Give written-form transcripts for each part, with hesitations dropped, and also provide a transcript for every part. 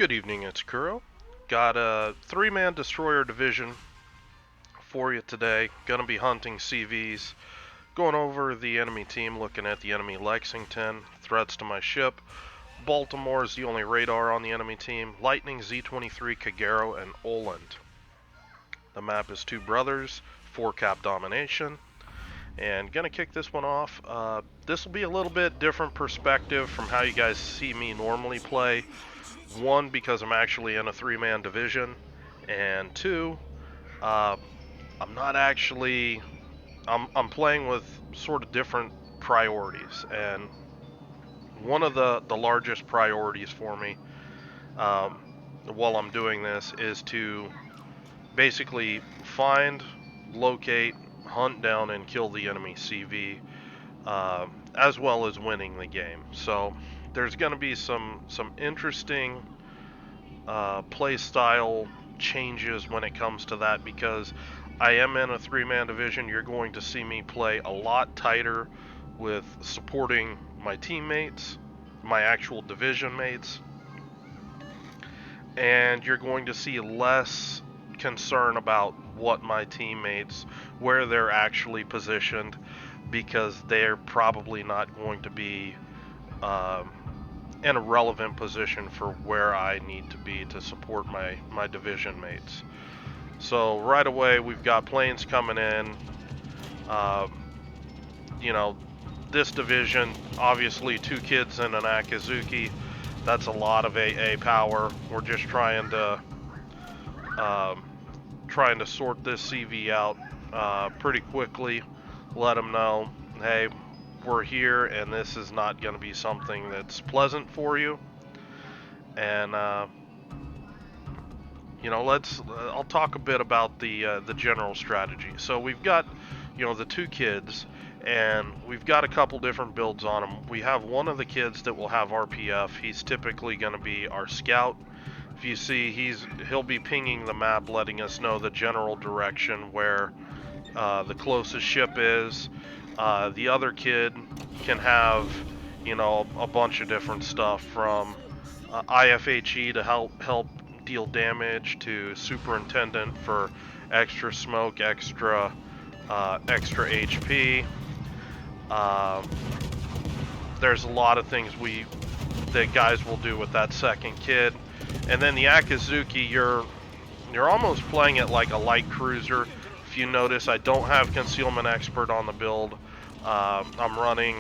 Good evening, it's Kuro. Got a three-man destroyer division for you today. Gonna be hunting CVs, going over the enemy team, looking at the enemy Lexington, threats to my ship. Baltimore is the only radar on the enemy team. Lightning, Z-23, Kagero, and Oland. The map is Two Brothers, 4-cap domination. And gonna kick this one off. This will be a little bit different perspective from how you guys see me normally play. One, because I'm actually in a three-man division, and two, uh, I'm not actually. I'm playing with sort of different priorities, and one of the largest priorities for me, um, while I'm doing this, is to basically find, locate, hunt down, and kill the enemy CV, as well as winning the game. So there's going to be some interesting play style changes when it comes to that, because I am in a three-man division. You're going to see me play a lot tighter with supporting my teammates, my actual division mates, and you're going to see less concern about what my teammates, where they're actually positioned, because they're probably not going to be um, in a relevant position for where I need to be to support my division mates. So right away we've got planes coming in. Um, you know, this division, obviously two kids and an Akizuki. That's a lot of AA power. We're just um, trying to sort this CV out pretty quickly. Let them know, hey, we're here, and this is not going to be something that's pleasant for you. And I'll talk a bit about the general strategy. So we've got, the two kids, and we've got a couple different builds on them. We have one of the kids that will have RPF. He's typically going to be our scout. If you see, he'll be pinging the map, letting us know the general direction where the closest ship is. The other kid can have, a bunch of different stuff from IFHE to help deal damage, to superintendent for extra smoke, extra HP. Um, there's a lot of things that guys will do with that second kid, and then the Akizuki, you're almost playing it like a light cruiser. If you notice, I don't have concealment expert on the build. I'm running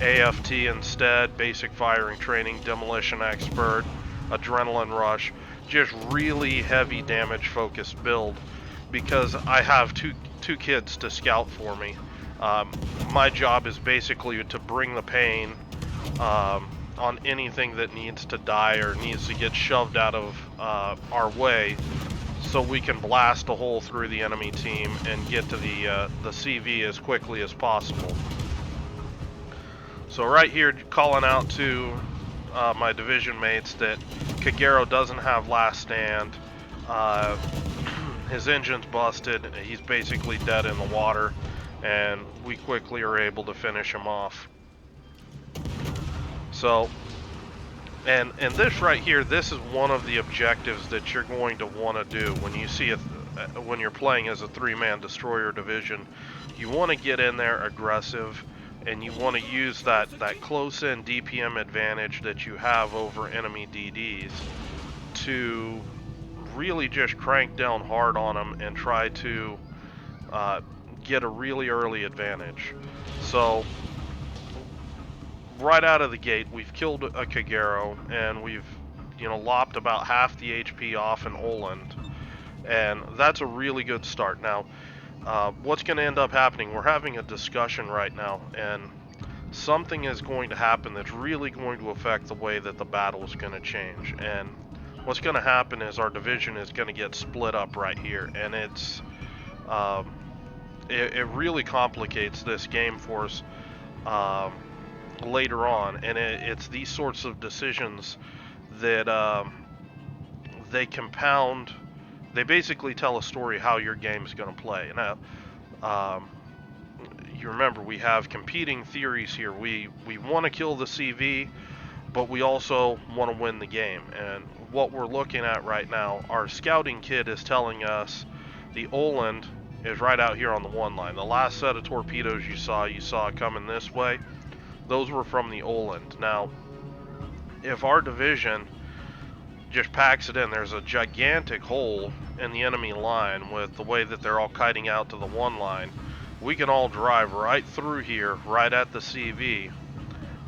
AFT instead, basic firing training, demolition expert, adrenaline rush, just really heavy damage focused build, because I have two kids to scout for me. My job is basically to bring the pain on anything that needs to die or needs to get shoved out of our way, so we can blast a hole through the enemy team and get to the CV as quickly as possible. So right here, calling out to my division mates that Kagero doesn't have last stand. His engine's busted. He's basically dead in the water, and we quickly are able to finish him off. So, and this right here, this is one of the objectives that you're going to want to do when you see when you're playing as a three-man destroyer division. You want to get in there aggressive, and you want to use that close-in DPM advantage that you have over enemy DDs to really just crank down hard on them and try to get a really early advantage. So right out of the gate, we've killed a Kagero, and we've lopped about half the HP off in Oland, and that's a really good start. Now, what's going to end up happening, we're having a discussion right now, and something is going to happen that's really going to affect the way that the battle is going to change. And what's going to happen is our division is going to get split up right here, and it really complicates this game for us later on. And it's these sorts of decisions that they compound. They basically tell a story how your game's going to play. Now, you remember, we have competing theories here. We want to kill the CV, but we also want to win the game. And what we're looking at right now, our scouting kit is telling us the Oland is right out here on the one line. The last set of torpedoes you saw coming this way. Those were from the Oland. Now, if our division just packs it in, there's a gigantic hole in the enemy line with the way that they're all kiting out to the one line. We can all drive right through here, right at the CV,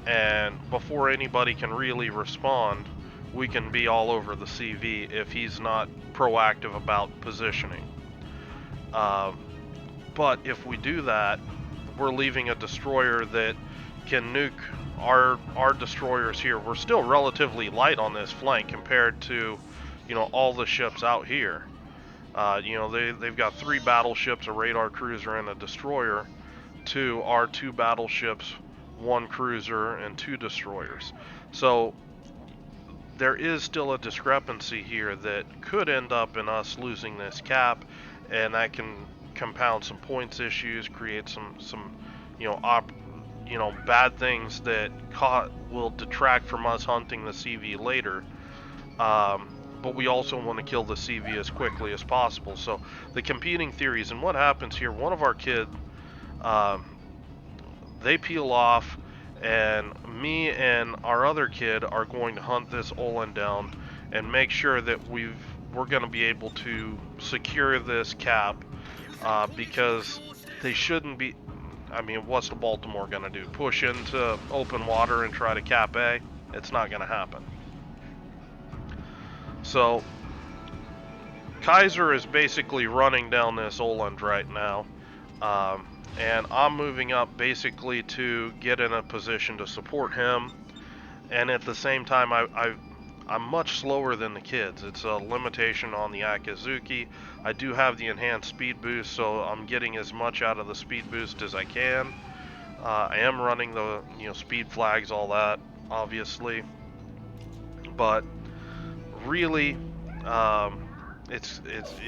and before anybody can really respond, we can be all over the CV if he's not proactive about positioning. But if we do that, we're leaving a destroyer that can nuke our destroyers here. We're still relatively light on this flank compared to, you know, all the ships out here. You know, they've got 3 battleships, a radar cruiser, and a destroyer, to our 2 battleships, 1 cruiser, and 2 destroyers. So there is still a discrepancy here that could end up in us losing this cap, and that can compound some points issues, create some you know, bad things that will detract from us hunting the CV later. But we also want to kill the CV as quickly as possible. So the competing theories, and what happens here, one of our kids, they peel off, and me and our other kid are going to hunt this Olin down and make sure that we're going to be able to secure this cap, because they shouldn't be. I mean, what's the Baltimore going to do? Push into open water and try to cap A? It's not going to happen. So Kaiser is basically running down this Oland right now, and I'm moving up basically to get in a position to support him. And at the same time, I'm much slower than the kids. It's a limitation on the Akizuki. I do have the enhanced speed boost, so I'm getting as much out of the speed boost as I can. I am running the speed flags, all that, obviously, but really, it's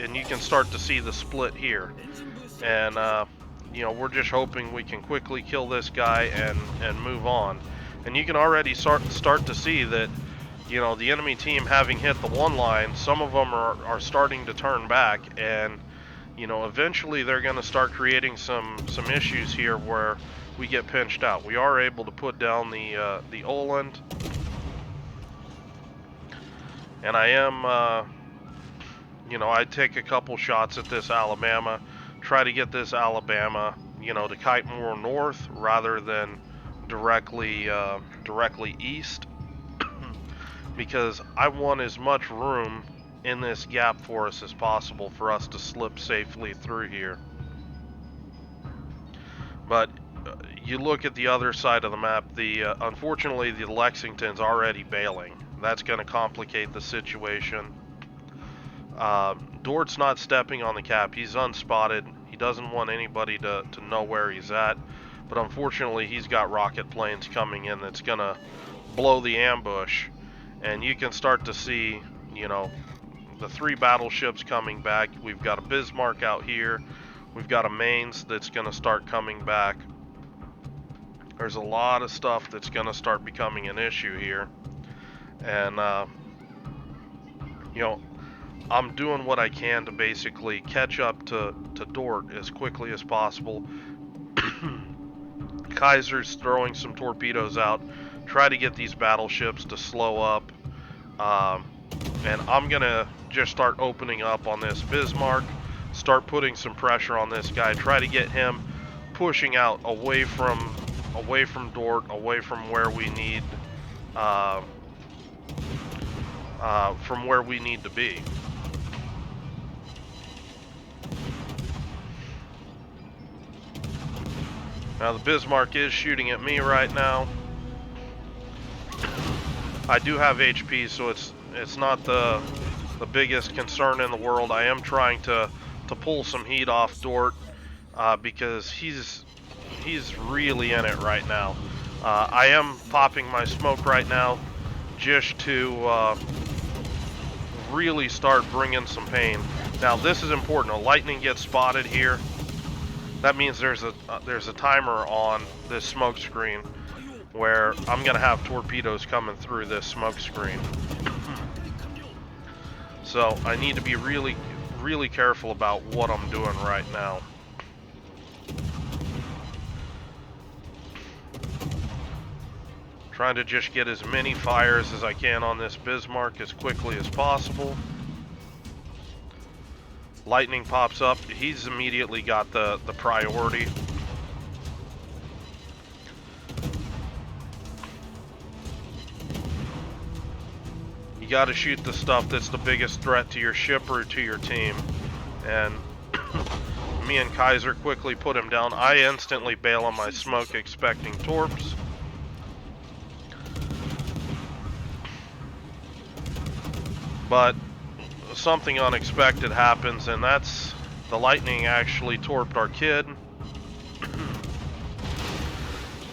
and you can start to see the split here, and we're just hoping we can quickly kill this guy and move on. And you can already start to see that, the enemy team, having hit the one line, some of them are starting to turn back, and eventually they're going to start creating some issues here where we get pinched out. We are able to put down the Oland, and I am I take a couple shots at this Alabama, try to get this Alabama to kite more north rather than directly east, because I want as much room in this gap for us as possible for us to slip safely through here. But you look at the other side of the map, unfortunately the Lexington's already bailing. That's going to complicate the situation. Dort's not stepping on the cap. He's unspotted. He doesn't want anybody to know where he's at. But unfortunately, he's got rocket planes coming in that's going to blow the ambush. And you can start to see, the 3 battleships coming back. We've got a Bismarck out here. We've got a Mainz that's going to start coming back. There's a lot of stuff that's going to start becoming an issue here. And, I'm doing what I can to basically catch up to Dort as quickly as possible. Kaiser's throwing some torpedoes out, try to get these battleships to slow up, and I'm gonna just start opening up on this Bismarck, start putting some pressure on this guy, try to get him pushing out away from Dort, away from where we need to be. Now the Bismarck is shooting at me right now. I do have HP, so it's not the biggest concern in the world. I am trying to pull some heat off Dort, because he's really in it right now. I am popping my smoke right now just to really start bringing some pain. Now this is important. A lightning gets spotted here. That means there's a timer on this smoke screen. where I'm gonna have torpedoes coming through this smoke screen. So I need to be really, really careful about what I'm doing right now. Trying to just get as many fires as I can on this Bismarck as quickly as possible. Lightning pops up. He's immediately got the priority. You got to shoot the stuff that's the biggest threat to your ship or to your team. And me and Kaiser quickly put him down. I instantly bail on my smoke, expecting torps. But something unexpected happens, and that's the lightning actually torped our kid.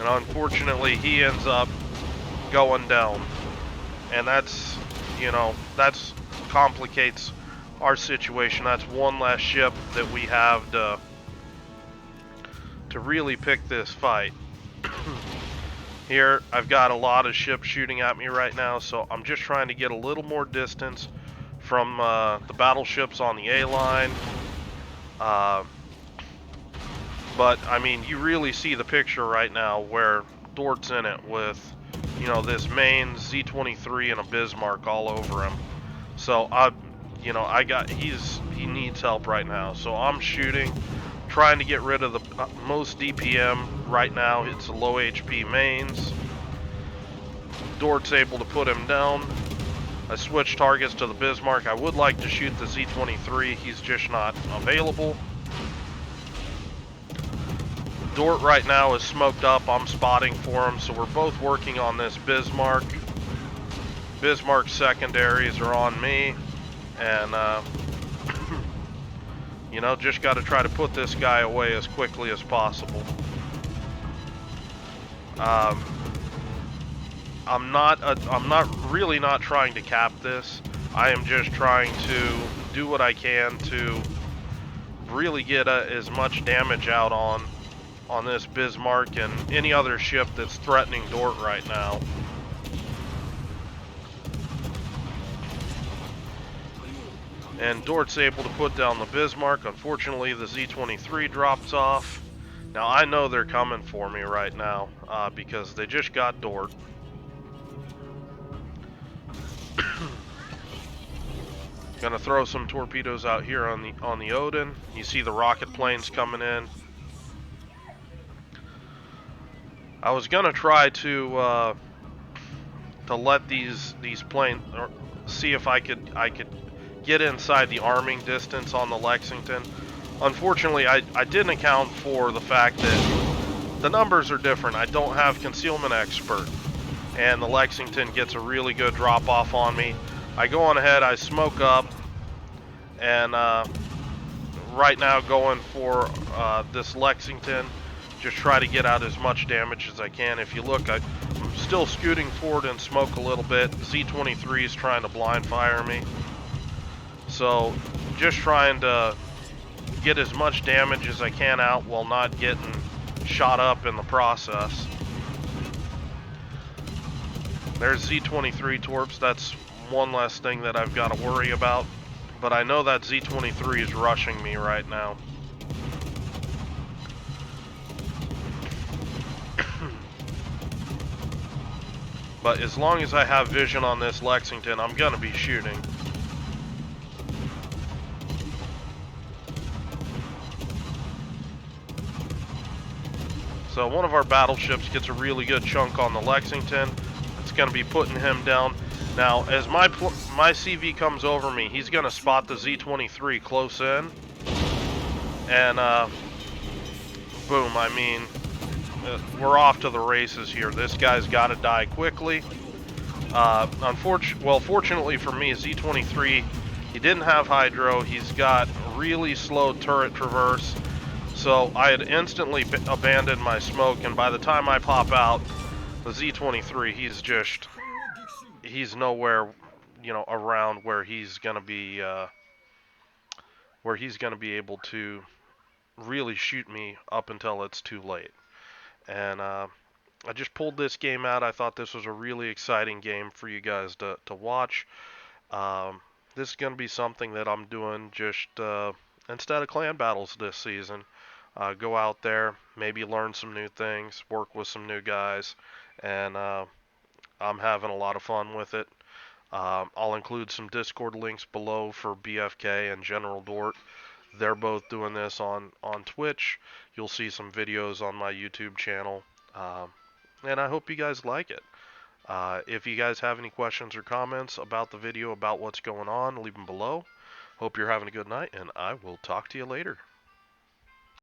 And unfortunately, he ends up going down. And that's, you know, that's complicates our situation. That's one less ship that we have to really pick this fight. Here, I've got a lot of ships shooting at me right now, so I'm just trying to get a little more distance from the battleships on the A-line. But, I mean, you really see the picture right now where Dort's in it with, you know, this main Z-23 and a Bismarck all over him. So, he needs help right now. So I'm shooting, trying to get rid of the most DPM right now. It's the low HP mains. Dort's able to put him down. I switch targets to the Bismarck. I would like to shoot the Z-23. He's just not available. Dort right now is smoked up. I'm spotting for him, so we're both working on this Bismarck. Bismarck secondaries are on me, and you know, just got to try to put this guy away as quickly as possible. I'm really not trying to cap this. I am just trying to do what I can to really get as much damage out on this Bismarck and any other ship that's threatening Dort right now. And Dort's able to put down the Bismarck. Unfortunately, the Z-23 drops off. Now, I know they're coming for me right now because they just got Dort. Gonna throw some torpedoes out here on the Odin. You see the rocket planes coming in. I was gonna try to let these planes, or see if I could get inside the arming distance on the Lexington. Unfortunately, I didn't account for the fact that the numbers are different. I don't have concealment expert, and the Lexington gets a really good drop off on me. I go on ahead, I smoke up, and right now going for this Lexington. Just try to get out as much damage as I can. If you look, I'm still scooting forward in smoke a little bit. Z-23 is trying to blind fire me. So just trying to get as much damage as I can out while not getting shot up in the process. There's Z-23 torps. That's one less thing that I've got to worry about. But I know that Z-23 is rushing me right now. But as long as I have vision on this Lexington, I'm gonna be shooting. So one of our battleships gets a really good chunk on the Lexington. It's gonna be putting him down. Now, as my CV comes over me, he's gonna spot the Z-23 close in. And, boom, I mean, we're off to the races here. This guy's got to die quickly. Fortunately for me, Z-23, he didn't have hydro. He's got really slow turret traverse. So I had instantly abandoned my smoke, and by the time I pop out, the Z-23, he's nowhere, you know, around where he's gonna be able to really shoot me up until it's too late. And I just pulled this game out. I thought this was a really exciting game for you guys to watch. Um, this is going to be something that I'm doing just instead of clan battles this season. Go out there, maybe learn some new things, work with some new guys, and I'm having a lot of fun with it. I'll include some Discord links below for BFK and General Dort. They're both doing this on Twitch. You'll see some videos on my YouTube channel. And I hope you guys like it. If you guys have any questions or comments about the video, about what's going on, leave them below. Hope you're having a good night, and I will talk to you later.